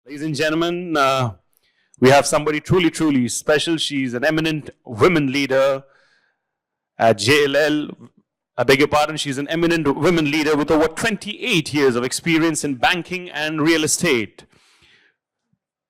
Ladies and gentlemen, we have somebody truly, truly special. She's an eminent women leader at JLL. I beg your pardon, she's an eminent women leader with over 28 years of experience in banking and real estate.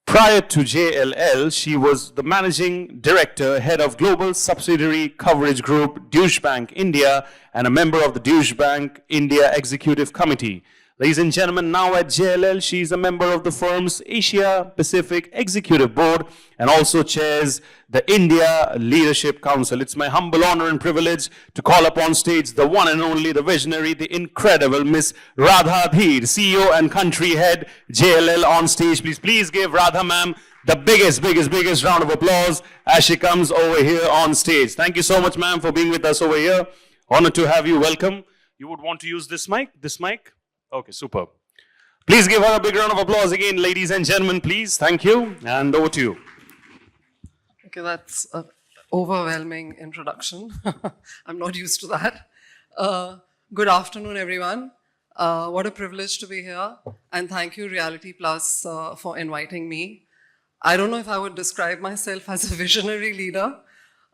Prior to JLL, she was the managing director, head of global subsidiary coverage group, Deutsche Bank India, and a member of the Deutsche Bank India Executive Committee. Ladies and gentlemen, now at JLL, she's a member of the firm's Asia Pacific Executive Board and also chairs the India Leadership Council. It's my humble honor and privilege to call upon stage the one and only, the visionary, the incredible Miss Radha Dhir, CEO and country head, JLL, on stage. Please give Radha ma'am the biggest round of applause as she comes over here on stage. Thank you so much, ma'am, for being with us over here. Honored to have you. Welcome. You would want to use this mic? Okay, superb. Please give her a big round of applause again, ladies and gentlemen, please. Thank you. And over to you. Okay, that's an overwhelming introduction. I'm not used to that. Good afternoon, everyone. What a privilege to be here. And thank you, Realty Plus, for inviting me. I don't know if I would describe myself as a visionary leader.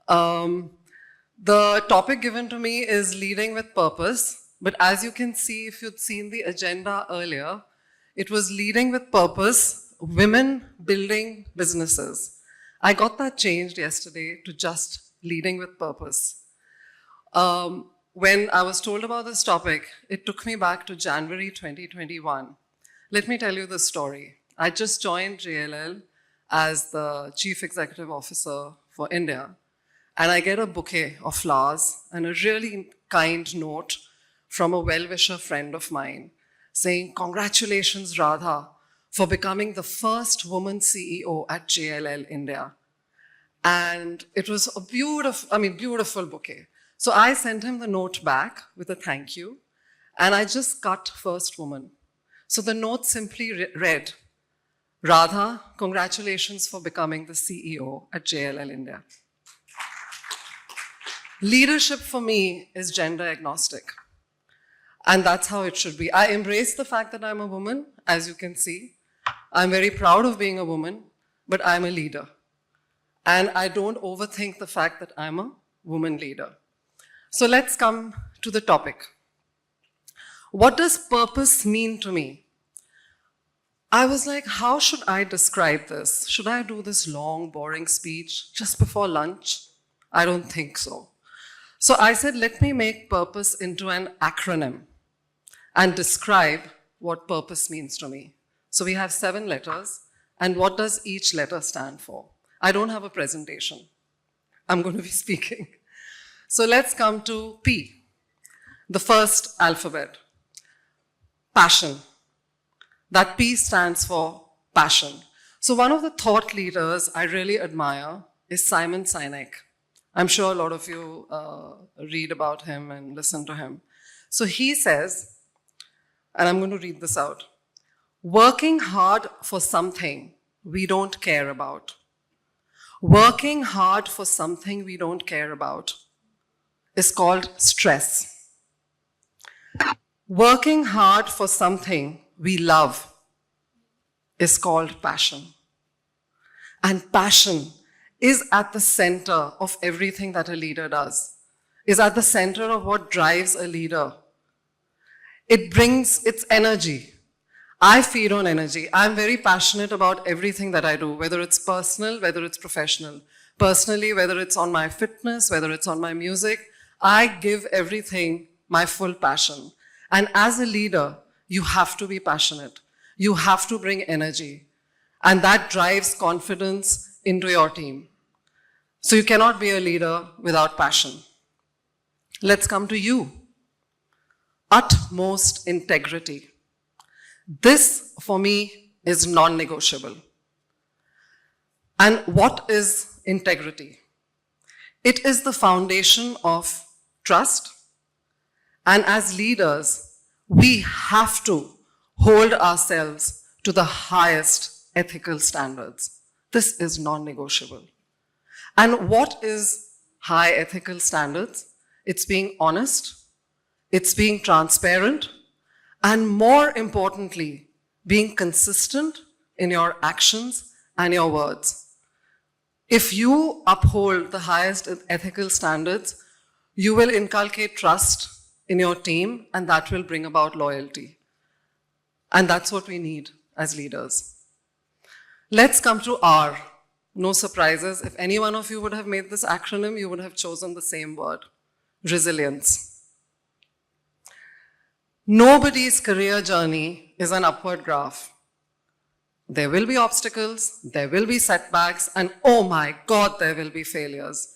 The topic given to me is leading with purpose. But as you can see, if you'd seen the agenda earlier, it was leading with purpose, women building businesses. I got that changed yesterday to just leading with purpose. When I was told about this topic, it took me back to January 2021. Let me tell you the story. I just joined JLL as the Chief Executive Officer for India, and I get a bouquet of flowers and a really kind note from a well-wisher friend of mine saying, "Congratulations, Radha, for becoming the first woman CEO at JLL India." And it was a beautiful bouquet. So I sent him the note back with a thank you, and I just cut first woman. So the note simply read, "Radha, congratulations for becoming the CEO at JLL India." Leadership for me is gender agnostic. And that's how it should be. I embrace the fact that I'm a woman, as you can see. I'm very proud of being a woman, but I'm a leader. And I don't overthink the fact that I'm a woman leader. So let's come to the topic. What does purpose mean to me? I was like, how should I describe this? Should I do this long, boring speech just before lunch? I don't think so. So I said, let me make purpose into an acronym and describe what purpose means to me. So we have 7 letters, and what does each letter stand for? I don't have a presentation. I'm going to be speaking. So let's come to P, the first alphabet. Passion. That P stands for passion. So one of the thought leaders I really admire is Simon Sinek. I'm sure a lot of you read about him and listen to him. So he says, and I'm going to read this out, working hard for something we don't care about. Working hard for something we don't care about is called stress. Working hard for something we love is called passion. And passion is at the center of everything that a leader does, is at the center of what drives a leader. It brings its energy. I feed on energy. I'm very passionate about everything that I do, whether it's personal, whether it's professional. Personally, whether it's on my fitness, whether it's on my music, I give everything my full passion. And as a leader, you have to be passionate. You have to bring energy. And that drives confidence into your team. So you cannot be a leader without passion. Let's come to you. Utmost integrity. This, for me, is non-negotiable. And what is integrity? It is the foundation of trust. And as leaders, we have to hold ourselves to the highest ethical standards. This is non-negotiable. And what is high ethical standards? It's being honest, it's being transparent, and more importantly, being consistent in your actions and your words. If you uphold the highest ethical standards, you will inculcate trust in your team, and that will bring about loyalty. And that's what we need as leaders. Let's come to R. No surprises. If any one of you would have made this acronym, you would have chosen the same word: resilience. Nobody's career journey is an upward graph. There will be obstacles, there will be setbacks, and oh my God, there will be failures.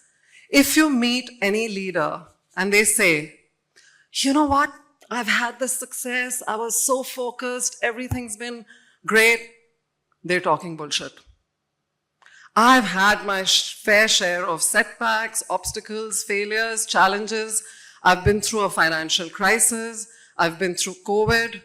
If you meet any leader and they say, you know what, I've had this success, I was so focused, everything's been great, they're talking bullshit. I've had my fair share of setbacks, obstacles, failures, challenges. I've been through a financial crisis. I've been through COVID.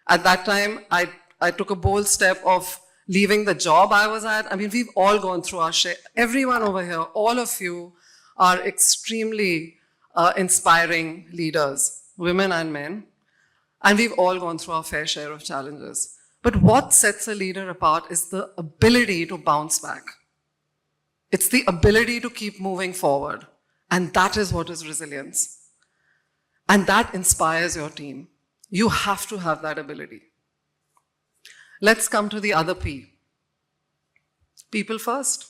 At that time, I took a bold step of leaving the job I was at. I mean, we've all gone through our share. Everyone over here, all of you are extremely inspiring leaders, women and men. And we've all gone through our fair share of challenges. But what sets a leader apart is the ability to bounce back. It's the ability to keep moving forward. And that is what is resilience. And that inspires your team. You have to have that ability. Let's come to the other P. People first.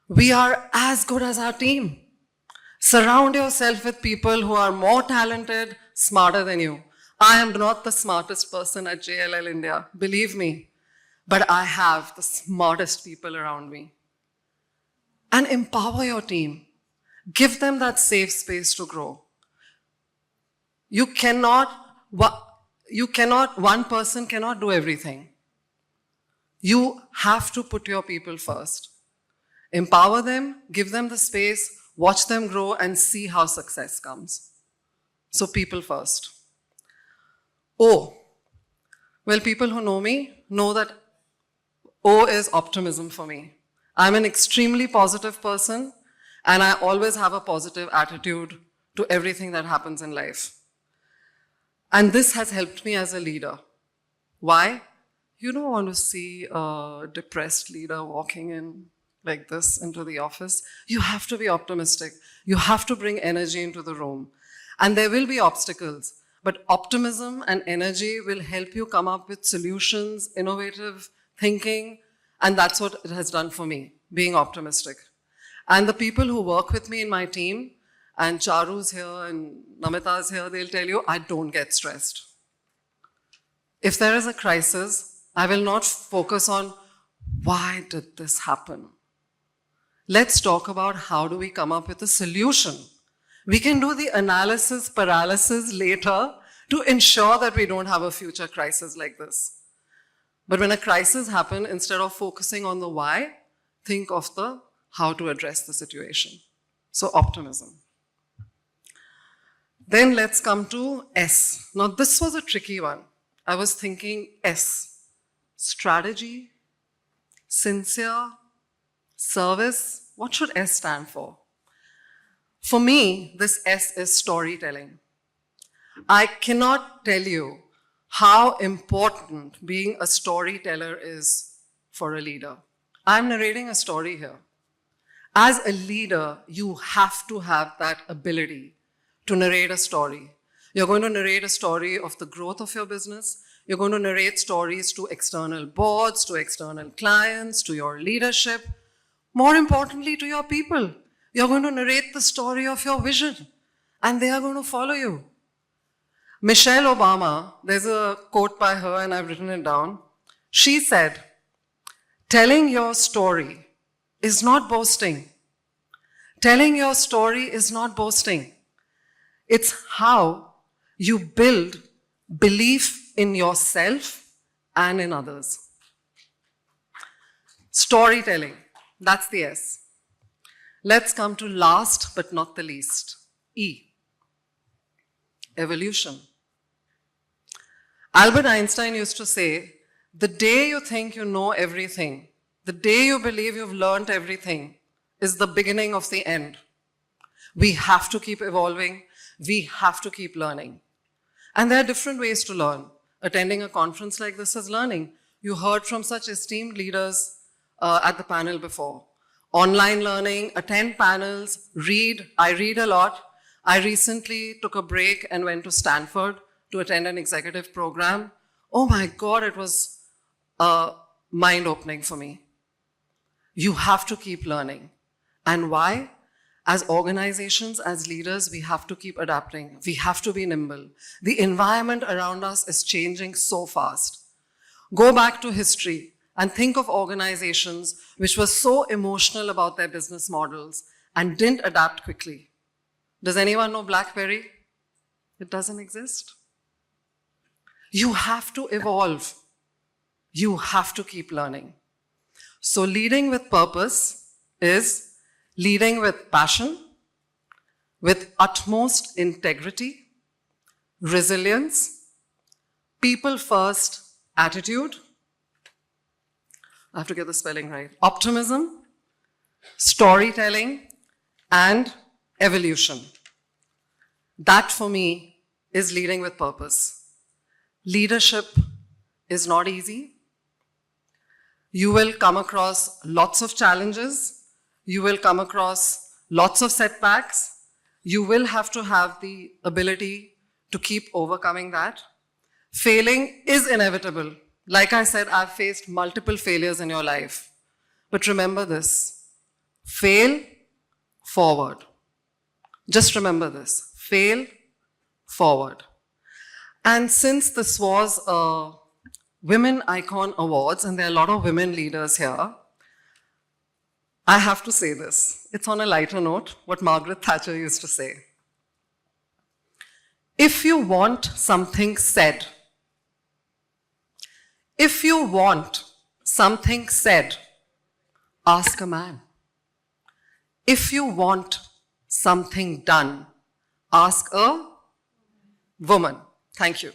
We are as good as our team. Surround yourself with people who are more talented, smarter than you. I am not the smartest person at JLL India, believe me. But I have the smartest people around me. And empower your team. Give them that safe space to grow. One person cannot do everything. You have to put your people first. Empower them, give them the space, watch them grow, and see how success comes. So people first. O. Well, people who know me know that O is optimism for me. I'm an extremely positive person, and I always have a positive attitude to everything that happens in life. And this has helped me as a leader. Why? You don't want to see a depressed leader walking in like this into the office. You have to be optimistic. You have to bring energy into the room. And there will be obstacles, but optimism and energy will help you come up with solutions, innovative thinking, and that's what it has done for me, being optimistic. And the people who work with me in my team, and Charu's here and Namita's here, they'll tell you, I don't get stressed. If there is a crisis, I will not focus on why did this happen. Let's talk about how do we come up with a solution. We can do the analysis paralysis later to ensure that we don't have a future crisis like this. But when a crisis happens, instead of focusing on the why, think of the how to address the situation. So optimism. Then let's come to S. Now this was a tricky one. I was thinking S. Strategy, sincere, service. What should S stand for? For me, this S is storytelling. I cannot tell you how important being a storyteller is for a leader. I'm narrating a story here. As a leader, you have to have that ability to narrate a story. You're going to narrate a story of the growth of your business. You're going to narrate stories to external boards, to external clients, to your leadership. More importantly, to your people. You're going to narrate the story of your vision, and they are going to follow you. Michelle Obama, there's a quote by her, and I've written it down. She said, telling your story is not boasting. Telling your story is not boasting. It's how you build belief in yourself and in others. Storytelling, that's the S. Let's come to last but not the least, E. Evolution. Albert Einstein used to say, the day you think you know everything, the day you believe you've learned everything, is the beginning of the end. We have to keep evolving. We have to keep learning. And there are different ways to learn. Attending a conference like this is learning. You heard from such esteemed leaders at the panel before. Online learning, attend panels, read. I read a lot. I recently took a break and went to Stanford to attend an executive program. Oh my God, it was mind-opening for me. You have to keep learning. And why? As organizations, as leaders, we have to keep adapting. We have to be nimble. The environment around us is changing so fast. Go back to history and think of organizations which were so emotional about their business models and didn't adapt quickly. Does anyone know BlackBerry? It doesn't exist. You have to evolve. You have to keep learning. So leading with purpose is leading with passion, with utmost integrity, resilience, people-first attitude, I have to get the spelling right, optimism, storytelling, and evolution. That for me is leading with purpose. Leadership is not easy. You will come across lots of challenges. You will come across lots of setbacks. You will have to have the ability to keep overcoming that. Failing is inevitable. Like I said, I've faced multiple failures in your life. But remember this, fail forward. Just remember this, fail forward. And since this was a Women Icon Awards, and there are a lot of women leaders here, I have to say this. It's on a lighter note, what Margaret Thatcher used to say. If you want something said, if you want something said, ask a man. If you want something done, ask a woman. Thank you.